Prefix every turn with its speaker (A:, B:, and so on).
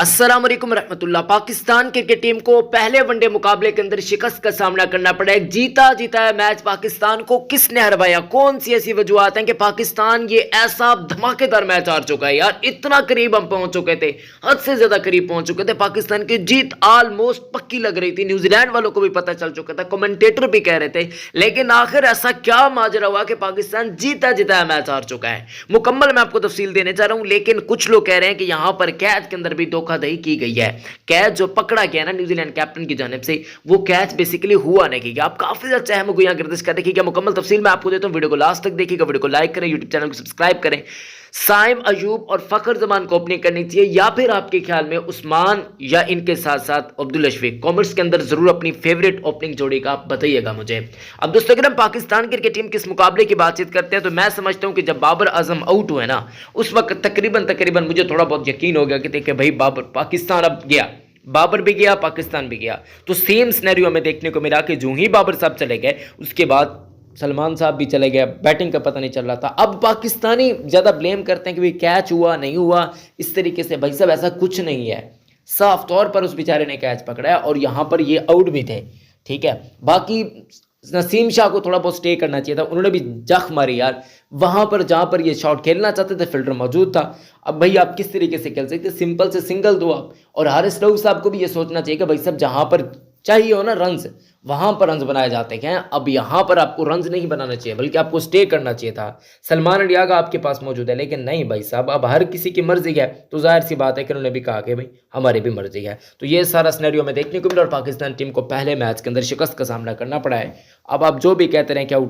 A: अस्सलाम वालेकुम रहमतुल्लाह। पाकिस्तान क्रिकेट टीम को पहले वनडे मुकाबले के अंदर शिकस्त का सामना करना पड़ा। एक जीता जीता है मैच पाकिस्तान को किसने हरवाया? कौन सी ऐसी वजूहत हैं कि पाकिस्तान ये ऐसा धमाकेदार मैच हार चुका है? यार इतना करीब हम पहुंच चुके थे, हद से ज्यादा करीब पहुंच चुके थे। पाकिस्तान की जीत ऑलमोस्ट पक्की लग रही थी, न्यूजीलैंड वालों को भी पता चल चुका था, कमेंटेटर भी कह रहे थे। लेकिन आखिर ऐसा क्या माजरा हुआ कि पाकिस्तान जीता जीता मैच हार चुका है? मुकम्मल मैं आपको तफसील देने जा रहा हूं, लेकिन कुछ लोग कह रहे हैं कि यहां पर कैच के अंदर भी धोखाधड़ी की गई है। कैच जो पकड़ा गया ना न्यूजीलैंड कैप्टन की जानिब से, वो कैच बेसिकली हुआ नहीं। आप काफी ज्यादा चहम गोया गर्दिश कर देखिएगा। मुकम्मल तफसील मैं आपको देता हूं, वीडियो को लास्ट तक देखिएगा, वीडियो को लाइक करें, यूट्यूब चैनल को सब्सक्राइब करें। साइम अयूब और फखर जमान को ओपनिंग करनी चाहिए, या फिर आपके ख्याल में उस्मान या इनके साथ साथ अब्दुल अशफीक? कमेंट्स के अंदर जरूर अपनी फेवरेट ओपनिंग जोड़ी का आप बताइएगा मुझे। अब दोस्तों अगर हम पाकिस्तान क्रिकेट टीम किस मुकाबले की बातचीत करते हैं, तो मैं समझता हूं कि जब बाबर आजम आउट हुए ना, उस वक्त तकरीबन मुझे थोड़ा बहुत यकीन हो गया कि देखिए भाई बाबर पाकिस्तान अब गया, बाबर भी गया, पाकिस्तान भी गया। तो सेम सिनेरियो हमें देखने को मिला कि जो ही बाबर साहब चले गए, उसके बाद सलमान साहब भी चले गए, बैटिंग का पता नहीं चल रहा था। अब पाकिस्तानी ज़्यादा ब्लेम करते हैं कि भाई कैच हुआ नहीं हुआ इस तरीके से। भाई साहब ऐसा कुछ नहीं है, साफ तौर पर उस बेचारे ने कैच पकड़ा है और यहाँ पर ये आउट भी थे, ठीक है। बाकी नसीम शाह को थोड़ा बहुत स्टे करना चाहिए था, उन्होंने भी जख मारी यार वहां पर जहां पर ये शॉट खेलना चाहते थे, फील्डर मौजूद था। अब भाई आप किस तरीके से खेल सकते? सिंपल से सिंगल दो आप। और हारिस रऊफ साहब को भी ये सोचना चाहिए कि भाई साहब जहां पर चाहिए हो ना रन्स, वहां पर रन्स बनाए जाते हैं। अब यहां पर आपको रन्स नहीं बनाना चाहिए, बल्कि आपको स्टे करना चाहिए था। सलमान अलियागा आपके पास मौजूद है, लेकिन नहीं भाई साहब, अब हर किसी की मर्जी है, तो जाहिर सी बात है कि उन्होंने भी कहा कि भाई हमारी भी मर्जी है। तो ये सारा सिनेरियो में देखने को मिला और पाकिस्तान टीम को पहले मैच के अंदर शिकस्त का सामना करना पड़ा है। अब आप जो भी कहते रहे क्या उठा